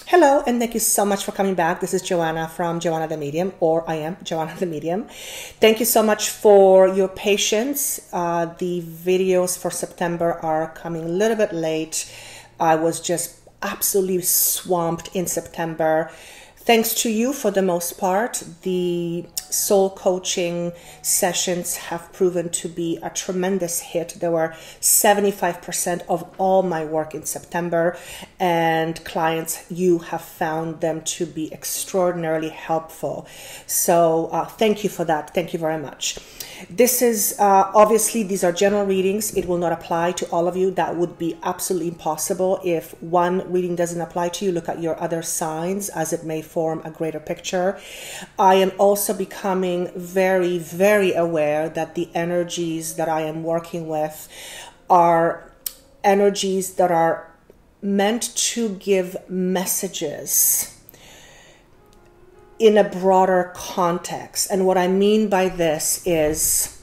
Hello, and thank you so much for coming back. This is Joanna from Joanna the Medium, or I am Joanna the Medium. Thank you so much for your patience. The videos for September are coming a little bit late. I was just absolutely swamped in September. Thanks to you for the most part. The soul coaching sessions have proven to be a tremendous hit. There were 75% of all my work in September, and clients, you have found them to be extraordinarily helpful. So thank you for that. Thank you very much. This is obviously, these are general readings. It will not apply to all of you. That would be absolutely impossible. If one reading doesn't apply to you, look at your other signs as it may form a greater picture. I am also becoming very, very aware that the energies that I am working with are energies that are meant to give messages in a broader context. And what I mean by this is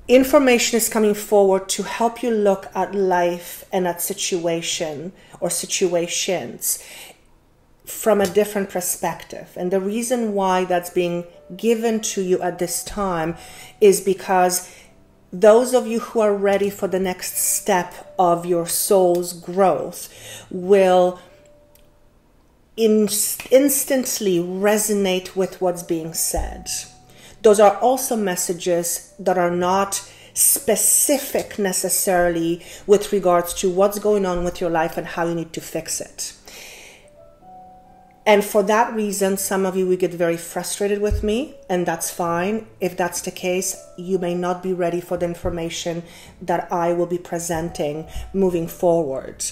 information is coming forward to help you look at life and at situation or situations from a different perspective. And the reason why that's being given to you at this time is because those of you who are ready for the next step of your soul's growth will instantly resonate with what's being said. Those are also messages that are not specific necessarily with regards to what's going on with your life and how you need to fix it. And for that reason, some of you will get very frustrated with me, and that's fine. If that's the case, you may not be ready for the information that I will be presenting moving forward.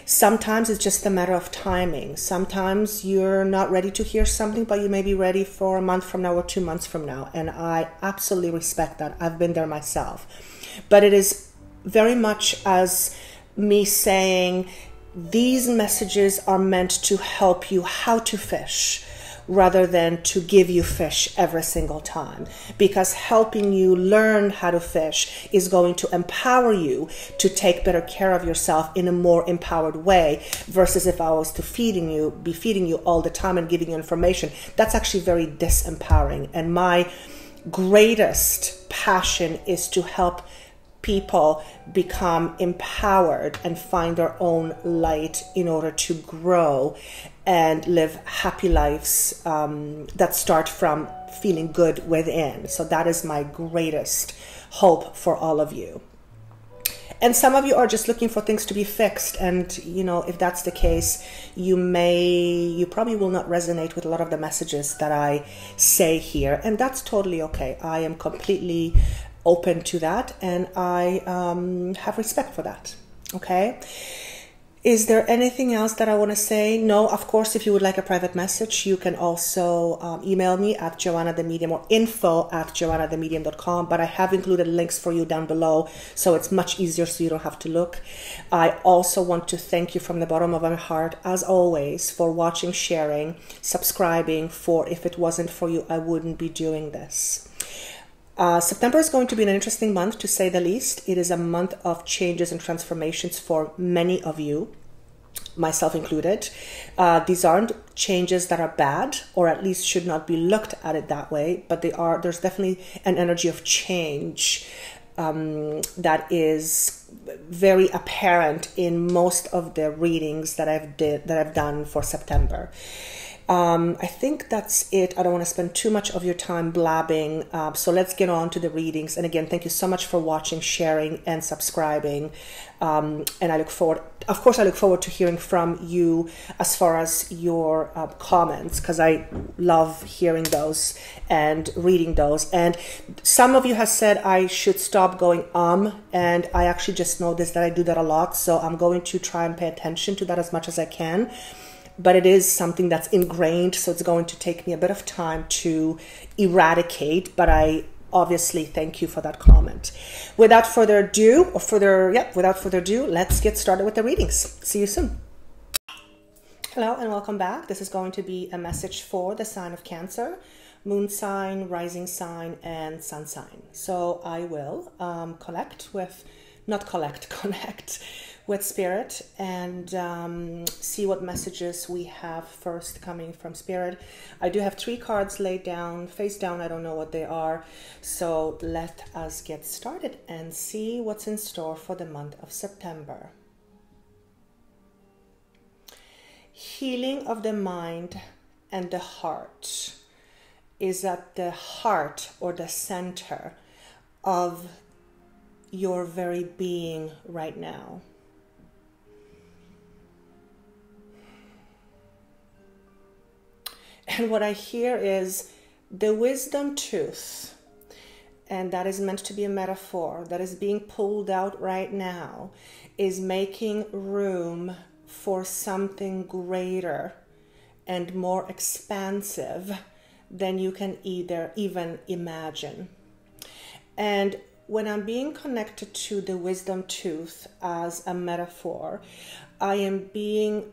Sometimes it's just a matter of timing. Sometimes you're not ready to hear something, but you may be ready for a month from now or 2 months from now. And I absolutely respect that. I've been there myself. But it is very much as me saying, these messages are meant to help you how to fish rather than to give you fish every single time, because helping you learn how to fish is going to empower you to take better care of yourself in a more empowered way, versus if I was to be feeding you all the time and giving you information. That's actually very disempowering. And my greatest passion is to help people become empowered and find their own light in order to grow and live happy lives that start from feeling good within. So that is my greatest hope for all of you. And some of you are just looking for things to be fixed. And, you know, if that's the case, you probably will not resonate with a lot of the messages that I say here. And that's totally okay. I am completely open to that, and I have respect for that. Okay. Is there anything else that I want to say? No, of course, if you would like a private message, you can also email me at Joanna the Medium or info@joannahthemedium.com, but I have included links for you down below, so it's much easier so you don't have to look. I also want to thank you from the bottom of my heart, as always, for watching, sharing, subscribing, for if it wasn't for you, I wouldn't be doing this. September is going to be an interesting month, to say the least. It is a month of changes and transformations for many of you, myself included. These aren't changes that are bad, or at least should not be looked at it that way, but there's definitely an energy of change that is very apparent in most of the readings that I've done for September. I think that's it. I don't want to spend too much of your time blabbing. So let's get on to the readings. And again, thank you so much for watching, sharing, and subscribing. And I look forward to hearing from you as far as your comments, because I love hearing those and reading those. And some of you have said I should stop going and I actually just noticed that I do that a lot. So I'm going to try and pay attention to that as much as I can. But it is something that's ingrained, so it's going to take me a bit of time to eradicate, but I obviously thank you for that comment. Without further ado, let's get started with the readings. See you soon. Hello and welcome back. This is going to be a message for the sign of Cancer, moon sign, rising sign, and sun sign. So I will connect with Spirit and see what messages we have first coming from Spirit. I do have 3 cards laid down, face down. I don't know what they are. So let us get started and see what's in store for the month of September. Healing of the mind and the heart is at the heart or the center of your very being right now. And what I hear is the wisdom tooth, and that is meant to be a metaphor that is being pulled out right now, is making room for something greater and more expansive than you can even imagine. And when I'm being connected to the wisdom tooth as a metaphor, I am being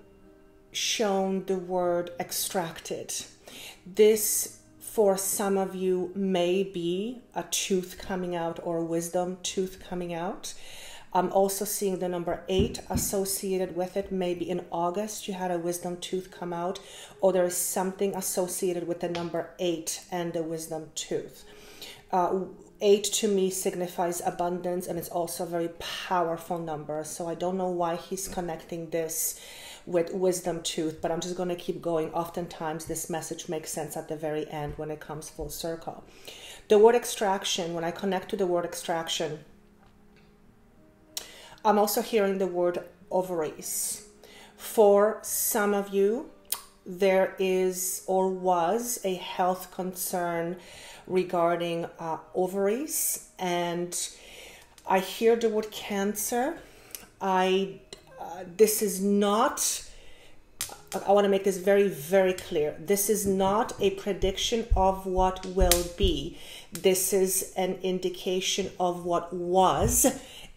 shown the word extracted. This, for some of you, may be a tooth coming out or a wisdom tooth coming out. I'm also seeing the number 8 associated with it. Maybe in August you had a wisdom tooth come out, or there is something associated with the number 8 and the wisdom tooth. 8 to me signifies abundance, and it's also a very powerful number. So I don't know why he's connecting this with wisdom tooth, but I'm just going to keep going. Oftentimes this message makes sense at the very end when it comes full circle. The word extraction, when I connect to the word extraction, I'm also hearing the word ovaries. For some of you, there is or was a health concern regarding ovaries, and I hear the word cancer. This is not, I want to make this very, very clear. This is not a prediction of what will be. This is an indication of what was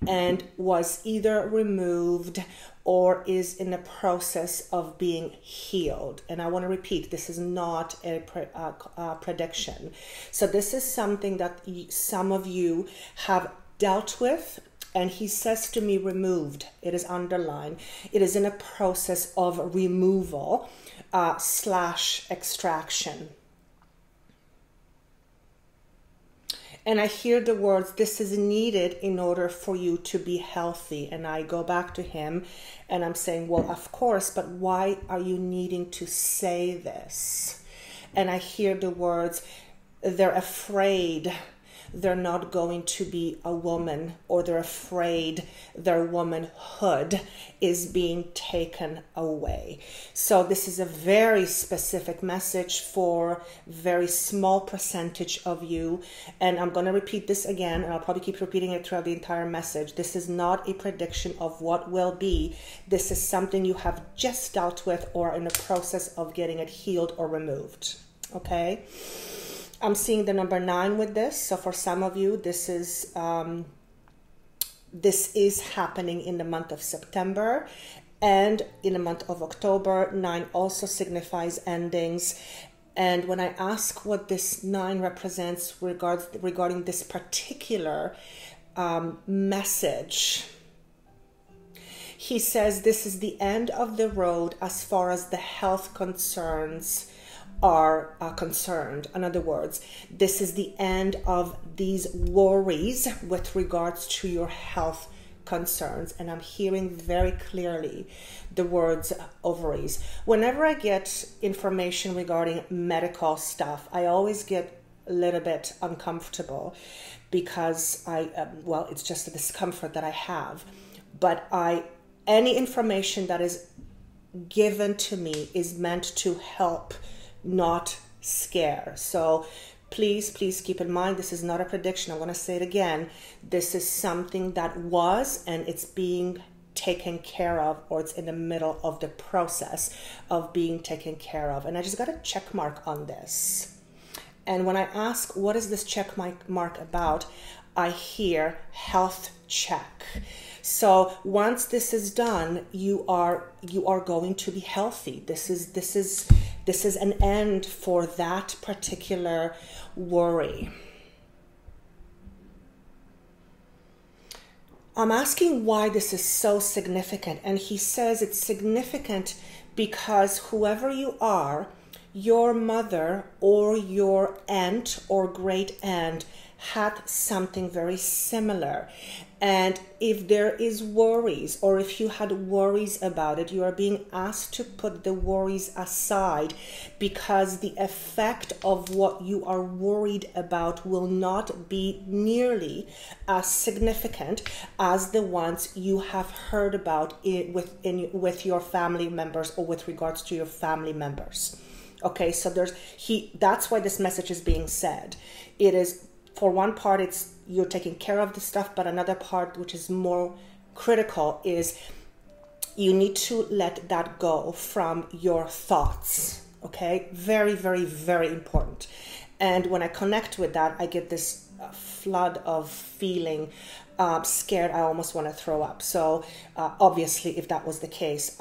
and was either removed or is in the process of being healed. And I want to repeat, this is not a prediction. So this is something that some of you have dealt with, and he says to me removed. It is underlined. It is in a process of removal / extraction. And I hear the words, this is needed in order for you to be healthy. And I go back to him and I'm saying, well, of course, but why are you needing to say this? And I hear the words, they're afraid they're not going to be a woman, or they're afraid their womanhood is being taken away. So this is a very specific message for a very small percentage of you. And I'm going to repeat this again, and I'll probably keep repeating it throughout the entire message. This is not a prediction of what will be. This is something you have just dealt with or in the process of getting it healed or removed. Okay? I'm seeing the number 9 with this. So for some of you, this is happening in the month of September and in the month of October. 9 also signifies endings. And when I ask what this 9 represents regarding this particular message, he says this is the end of the road as far as the health concerns are concerned. In other words, this is the end of these worries with regards to your health concerns. And I'm hearing very clearly the words ovaries. Whenever I get information regarding medical stuff, I always get a little bit uncomfortable because it's just a discomfort that I have. But any information that is given to me is meant to help, not scare. So please keep in mind, this is not a prediction. I'm going to say it again. This is something that was, and it's being taken care of, or it's in the middle of the process of being taken care of. And I just got a check mark on this. And when I ask, what is this check mark about? I hear health check. So once this is done, you are going to be healthy. This is an end for that particular worry. I'm asking why this is so significant. And he says it's significant because whoever you are, your mother or your aunt or great aunt had something very similar. And if there is worries, or if you had worries about it, you are being asked to put the worries aside, because the effect of what you are worried about will not be nearly as significant as the ones you have heard about with your family members, or with regards to your family members. Okay, so that's why this message is being said. It is, for one part, it's you're taking care of the stuff, but another part, which is more critical, is you need to let that go from your thoughts. Okay, very, very, very important. And when I connect with that, I get this flood of feeling scared. I almost want to throw up. So obviously, if that was the case,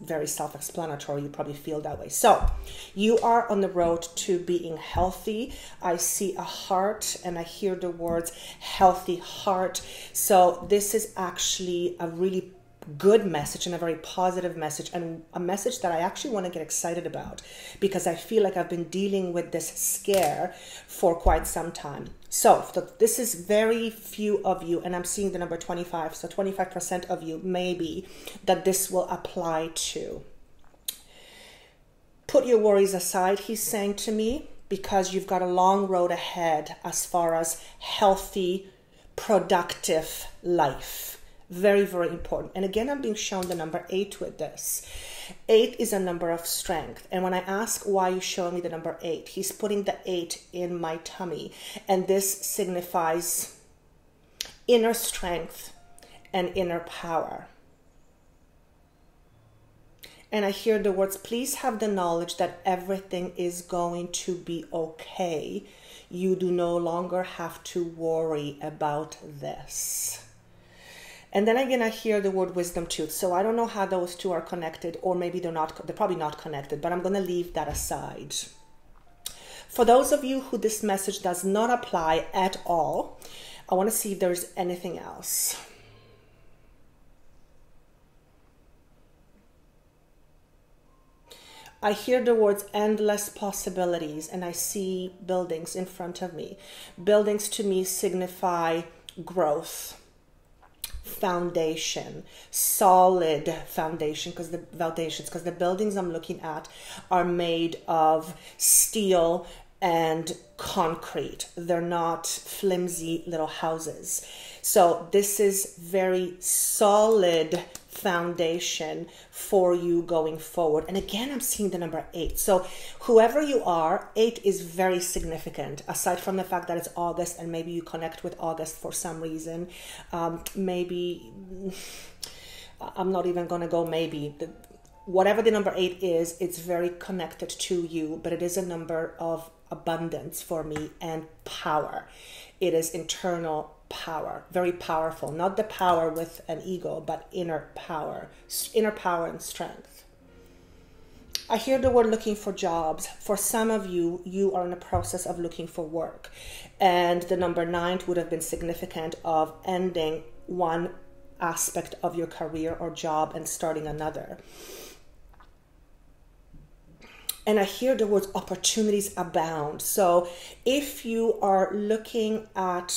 very self-explanatory, you probably feel that way. So you are on the road to being healthy. I see a heart and I hear the words healthy heart. So this is actually a really good message and a very positive message, and a message that I actually want to get excited about, because I feel like I've been dealing with this scare for quite some time. So this is very few of you, and I'm seeing the number 25, so 25% of you maybe that this will apply to. Put your worries aside, he's saying to me, because you've got a long road ahead as far as healthy, productive life. Very, very important. And again, I'm being shown the number 8 with this. 8 is a number of strength. And when I ask why you show me the number 8, he's putting the 8 in my tummy. And this signifies inner strength and inner power. And I hear the words, please have the knowledge that everything is going to be okay. You do no longer have to worry about this. And then again, I hear the word wisdom tooth. So I don't know how those two are connected, or maybe they're probably not connected, but I'm going to leave that aside. For those of you who this message does not apply at all, I want to see if there's anything else. I hear the words endless possibilities, and I see buildings in front of me. Buildings to me signify growth. Foundation, solid foundation, because the buildings I'm looking at are made of steel and concrete. They're not flimsy little houses. So this is very solid foundation for you going forward. And again, I'm seeing the number 8. So whoever you are, 8 is very significant, aside from the fact that it's August and maybe you connect with August for some reason. Maybe, I'm not even going to go maybe. Whatever the number 8 is, it's very connected to you, but it is a number of abundance for me and power. It is internal power, very powerful. Not the power with an ego, but inner power and strength. I hear the word looking for jobs. For some of you, you are in the process of looking for work. And the number 9 would have been significant of ending one aspect of your career or job and starting another. And I hear the words opportunities abound. So if you are looking at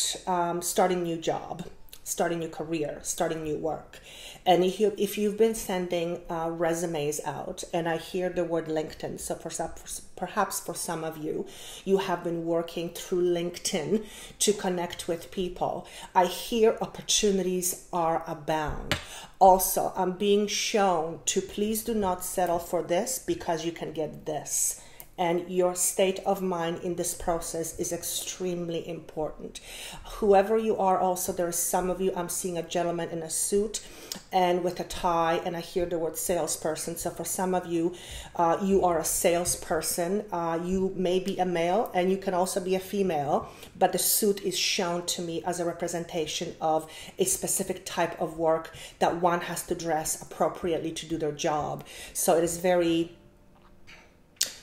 starting a new job, starting a new career, starting new work, and if you've been sending resumes out, and I hear the word LinkedIn, so perhaps for some of you, you have been working through LinkedIn to connect with people. I hear opportunities are abound. Also, I'm being shown to please do not settle for this, because you can get this. And your state of mind in this process is extremely important. Whoever you are, also, there are some of you, I'm seeing a gentleman in a suit and with a tie, and I hear the word salesperson. So for some of you, you are a salesperson. You may be a male and you can also be a female, but the suit is shown to me as a representation of a specific type of work that one has to dress appropriately to do their job. So it is very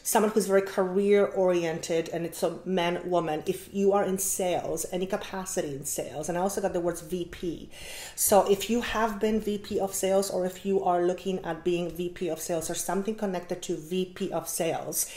someone who's very career oriented, and it's a man, woman. If you are in sales, any capacity in sales, and I also got the words VP. So if you have been VP of sales, or if you are looking at being VP of sales or something connected to VP of sales,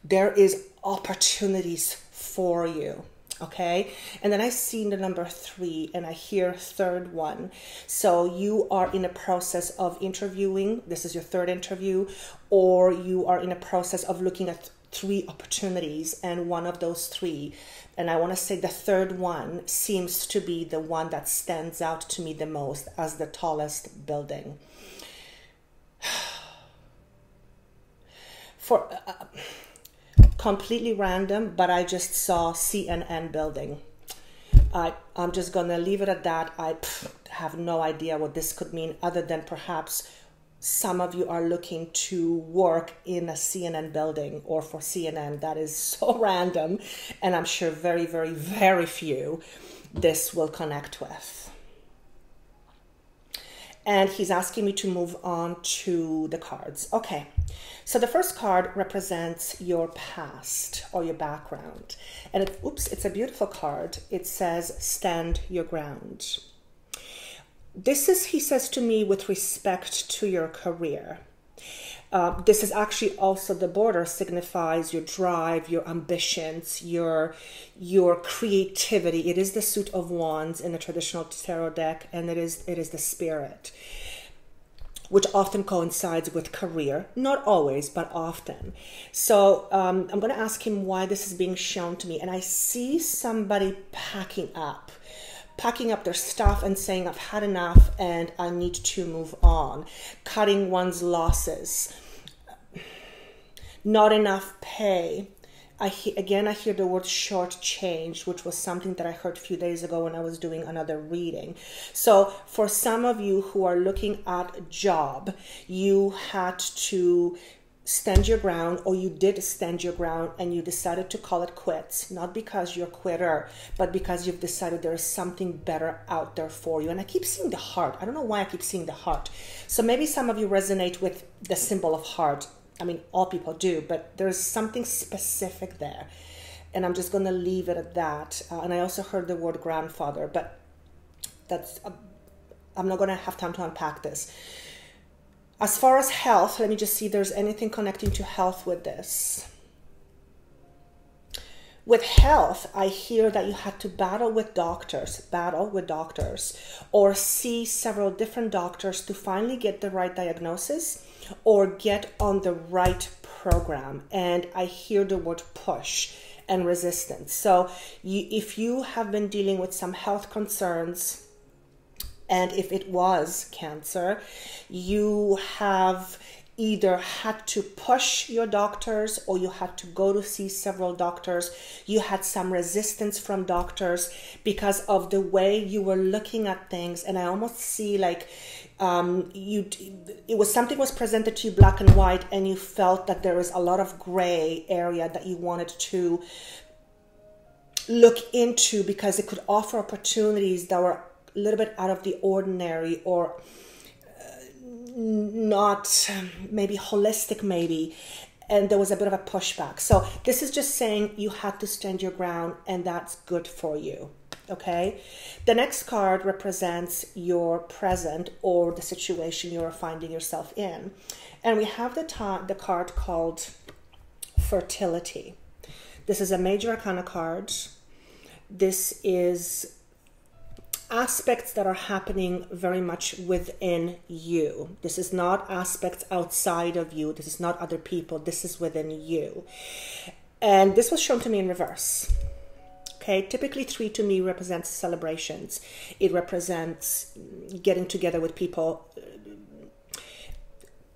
there is opportunities for you. Okay, and then I see the number 3 and I hear third one. So you are in a process of interviewing. This is your third interview, or you are in a process of looking at 3 opportunities, and one of those 3, and I want to say the third one seems to be the one that stands out to me the most as the tallest building. For completely random, but I just saw CNN building. I'm just gonna leave it at that. I have no idea what this could mean, other than perhaps some of you are looking to work in a CNN building or for CNN. That is so random, and I'm sure very, very, very few this will connect with. And he's asking me to move on to the cards. Okay, so the first card represents your past or your background. And it's a beautiful card. It says, stand your ground. This is, he says to me, with respect to your career. This is actually also, the border signifies your drive, your ambitions, your creativity. It is the suit of wands in a traditional tarot deck, and it is the spirit, which often coincides with career. Not always, but often. So I'm going to ask him why this is being shown to me. And I see somebody packing up their stuff and saying, I've had enough and I need to move on. Cutting one's losses. Not enough pay. I hear the word shortchanged, which was something that I heard a few days ago when I was doing another reading. So for some of you who are looking at a job, you had to stand your ground, or you did stand your ground and you decided to call it quits, not because you're a quitter, but because you've decided there is something better out there for you. And I keep seeing the heart. I don't know why I keep seeing the heart. So maybe some of you resonate with the symbol of heart. I mean, all people do, but there's something specific there. And I'm just going to leave it at that. And I also heard the word grandfather, but that's, I'm not going to have time to unpack this. As far as health, let me just see if there's anything connecting to health with this. With health, I hear that you had to battle with doctors, or see several different doctors to finally get the right diagnosis or get on the right program. And I hear the word push and resistance. So if you have been dealing with some health concerns, and if it was cancer, you have either had to push your doctors, or you had to go to see several doctors. You had some resistance from doctors because of the way you were looking at things. And I almost see like something was presented to you black and white, and you felt that there was a lot of gray area that you wanted to look into because it could offer opportunities that were a little bit out of the ordinary, or not maybe holistic maybe, and there was a bit of a pushback. So this is just saying you had to stand your ground, and that's good for you. Okay, the next card represents your present, or the situation you're finding yourself in, and we have the card called fertility. This is a major arcana card. This is aspects that are happening very much within you. This is not aspects outside of you. This is not other people. This is within you. And this was shown to me in reverse. Okay, typically 3 to me represents celebrations. It represents getting together with people,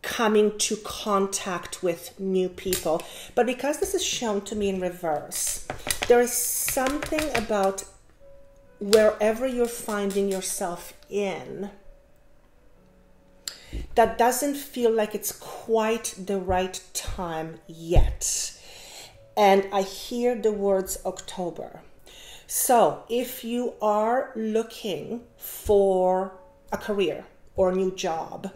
coming to contact with new people. But because this is shown to me in reverse, there is something about wherever you're finding yourself in that doesn't feel like it's quite the right time yet. And I hear the words October. So if you are looking for a career or a new job,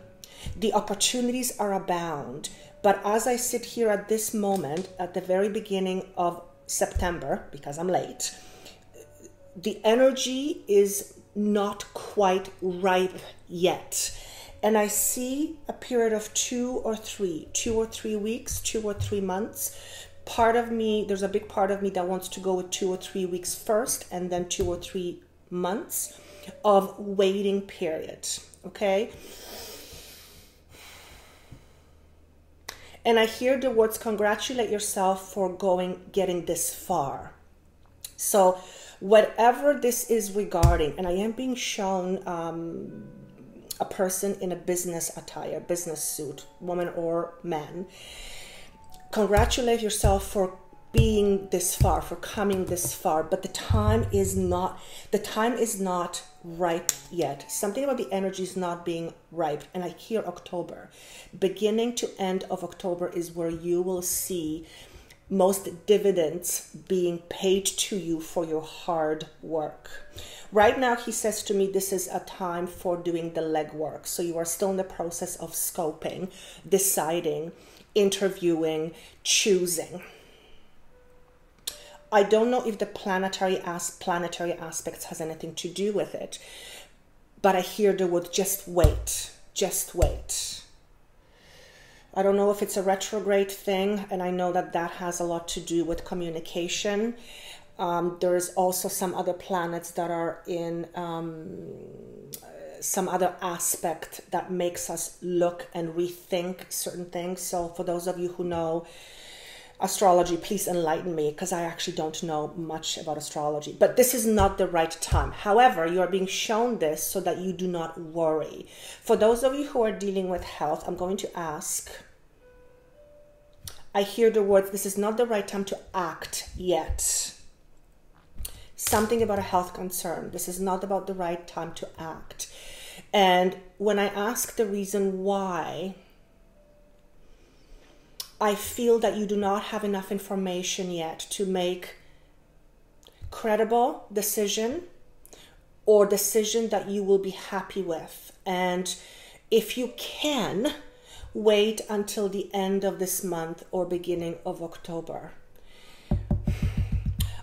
the opportunities are abound. But as I sit here at this moment, at the very beginning of September, because I'm late, the energy is not quite ripe yet. And I see a period of 2 or 3 weeks, 2 or 3 months. Part of me, there's a big part of me that wants to go with 2 or 3 weeks first, and then 2 or 3 months of waiting period. Okay? And I hear the words, congratulate yourself for getting this far. So whatever this is regarding, and I am being shown a person in a business attire, business suit, woman or man. Congratulate yourself for being this far, for coming this far, but the time is not ripe yet. Something about the energy is not being ripe. And I hear October. Beginning to end of October is where you will see most dividends being paid to you for your hard work. Right now, he says to me, this is a time for doing the legwork. So you are still in the process of scoping, deciding, interviewing, choosing. I don't know if the planetary aspects has anything to do with it, but I hear the word just wait, just wait. I don't know if it's a retrograde thing, and I know that that has a lot to do with communication. There is also some other planets that are in some other aspect that makes us look and rethink certain things. So for those of you who know astrology, please enlighten me, because I actually don't know much about astrology. But this is not the right time. However, you are being shown this so that you do not worry. For those of you who are dealing with health, I'm going to ask, I hear the words, this is not the right time to act yet. Something about a health concern. This is not about the right time to act. And when I ask the reason why, I feel that you do not have enough information yet to make credible decision or decision that you will be happy with. And if you can, wait until the end of this month or beginning of October.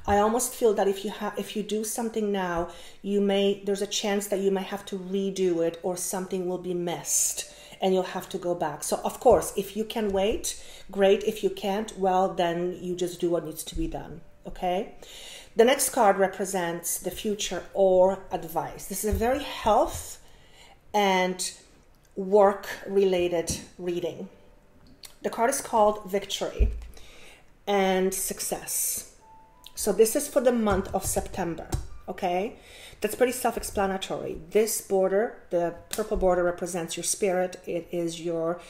I almost feel that if you do something now, there's a chance that you may have to redo it, or something will be missed and you'll have to go back. So of course, if you can wait, great. If you can't, well, then you just do what needs to be done. Okay. The next card represents the future or advice. This is a very health and work related reading. The card is called Victory and Success. So this is for the month of September. Okay, that's pretty self-explanatory. This border, the purple border, represents your spirit. It is your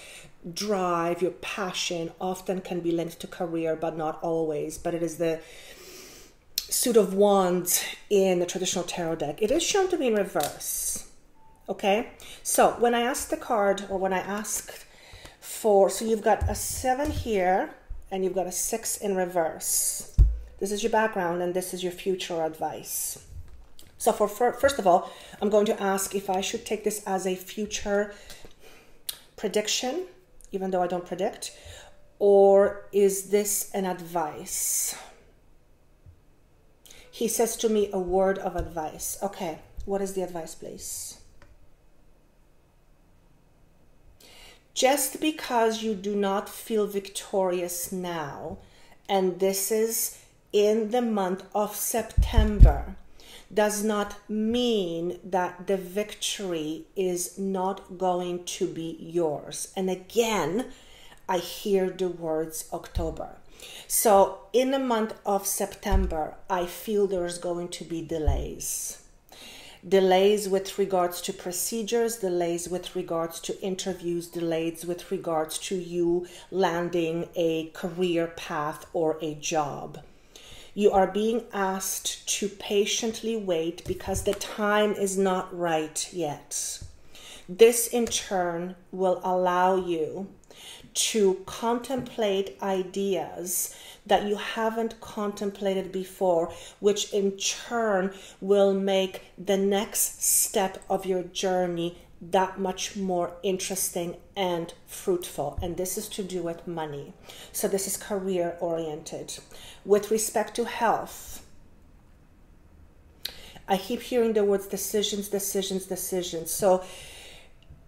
drive, your passion. Often can be linked to career, but not always. But it is the suit of wands in the traditional tarot deck. It is shown to be in reverse. Okay, so when I asked the card, or when I asked for, so you've got a 7 here, and you've got a 6 in reverse. This is your background, and this is your future advice. So first of all, I'm going to ask if I should take this as a future prediction, even though I don't predict, or is this an advice? He says to me, a word of advice. Okay, what is the advice, please? Just because you do not feel victorious now, and this is in the month of September, does not mean that the victory is not going to be yours. And again, I hear the words October. So in the month of September, I feel there's going to be delays. Delays with regards to procedures, delays with regards to interviews, delays with regards to you landing a career path or a job. You are being asked to patiently wait because the time is not right yet. This in turn will allow you to contemplate ideas that you haven't contemplated before, which in turn will make the next step of your journey that much more interesting and fruitful. And this is to do with money. So this is career oriented. With respect to health, I keep hearing the words decisions, decisions, decisions. So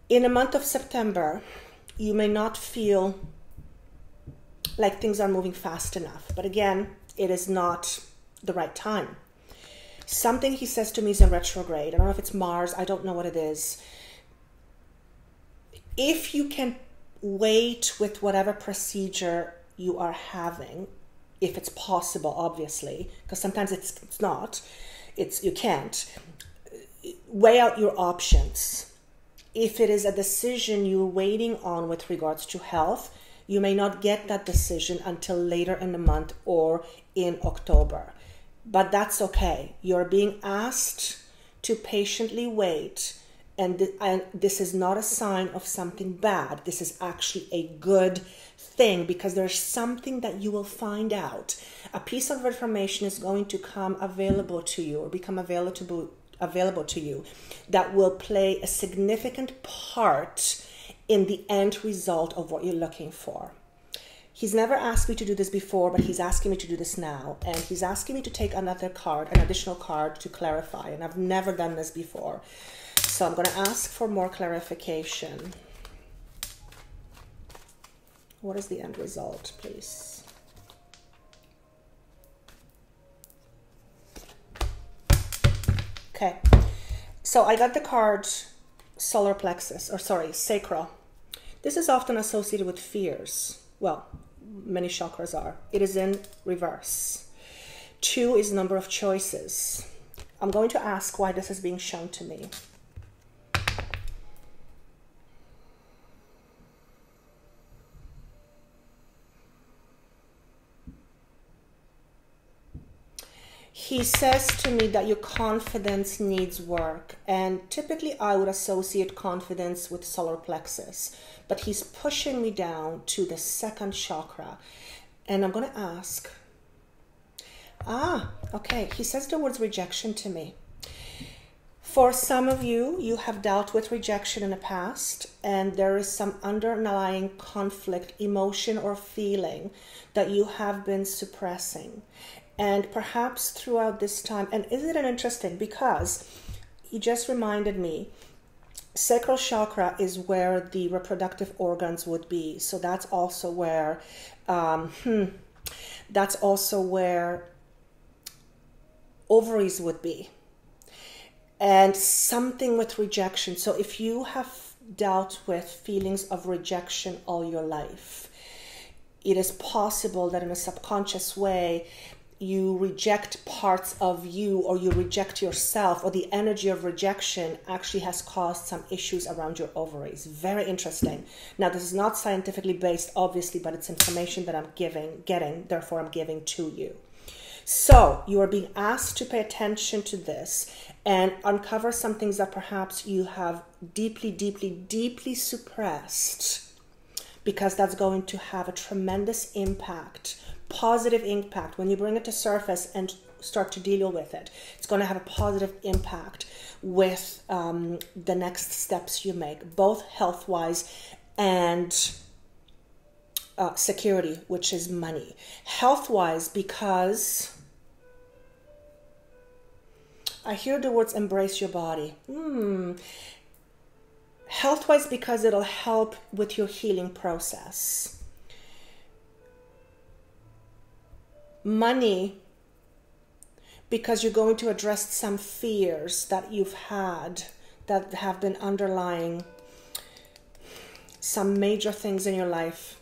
in the month of September, you may not feel like things are moving fast enough. But again, it is not the right time. Something he says to me is in retrograde. I don't know if it's Mars. I don't know what it is. If you can wait with whatever procedure you are having, if it's possible, obviously, because sometimes it's not, you can't, weigh out your options. If it is a decision you're waiting on with regards to health, you may not get that decision until later in the month or in October. But that's okay. You're being asked to patiently wait. And this is not a sign of something bad. This is actually a good thing, because there's something that you will find out. A piece of information is going to come available to you, or become available to you, that will play a significant part in the end result of what you're looking for. He's never asked me to do this before, but he's asking me to do this now. And he's asking me to take another card, an additional card, to clarify. And I've never done this before. So I'm going to ask for more clarification. What is the end result, please? Okay. So I got the card solar plexus, or sorry, sacral. This is often associated with fears. Well, many chakras are. It is in reverse. 2 is number of choices. I'm going to ask why this is being shown to me. He says to me that your confidence needs work, and typically I would associate confidence with solar plexus, but he's pushing me down to the second chakra, and I'm going to ask, okay, he says the words rejection to me. For some of you, you have dealt with rejection in the past, and there is some underlying conflict, emotion or feeling that you have been suppressing. And perhaps throughout this time, and isn't it interesting, because he just reminded me, sacral chakra is where the reproductive organs would be. So that's also where, ovaries would be. And something with rejection. So if you have dealt with feelings of rejection all your life, it is possible that in a subconscious way, you reject parts of you, or you reject yourself, or the energy of rejection actually has caused some issues around your ovaries. Very interesting. Now, this is not scientifically based, obviously, but it's information that I'm getting, therefore I'm giving to you. So you are being asked to pay attention to this and uncover some things that perhaps you have deeply, deeply, deeply suppressed, because that's going to have a tremendous impact, positive impact. When you bring it to surface and start to deal with it, it's going to have a positive impact with the next steps you make, both health-wise and security, which is money. Health-wise, because I hear the words embrace your body. Health-wise, because it'll help with your healing process. Money, because you're going to address some fears that you've had that have been underlying some major things in your life,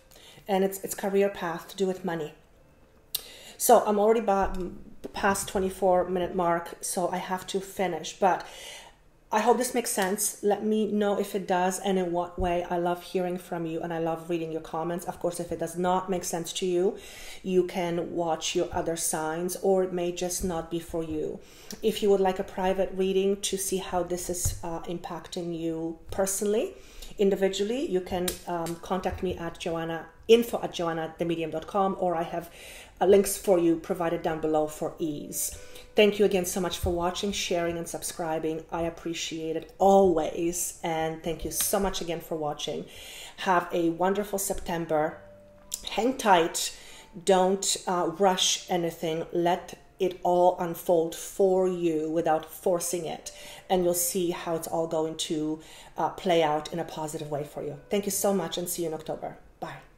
and it's career path to do with money. So I'm already past 24-minute mark, so I have to finish, but I hope this makes sense. Let me know if it does and in what way. I love hearing from you, and I love reading your comments. Of course, if it does not make sense to you, you can watch your other signs, or it may just not be for you. If you would like a private reading to see how this is impacting you personally, individually, you can contact me at info@joannathemedium.com, or I have links for you provided down below for ease. Thank you again so much for watching, sharing, and subscribing. I appreciate it always. And thank you so much again for watching. Have a wonderful September. Hang tight. Don't rush anything. Let it all unfold for you without forcing it. And you'll see how it's all going to play out in a positive way for you. Thank you so much, and see you in October. Bye.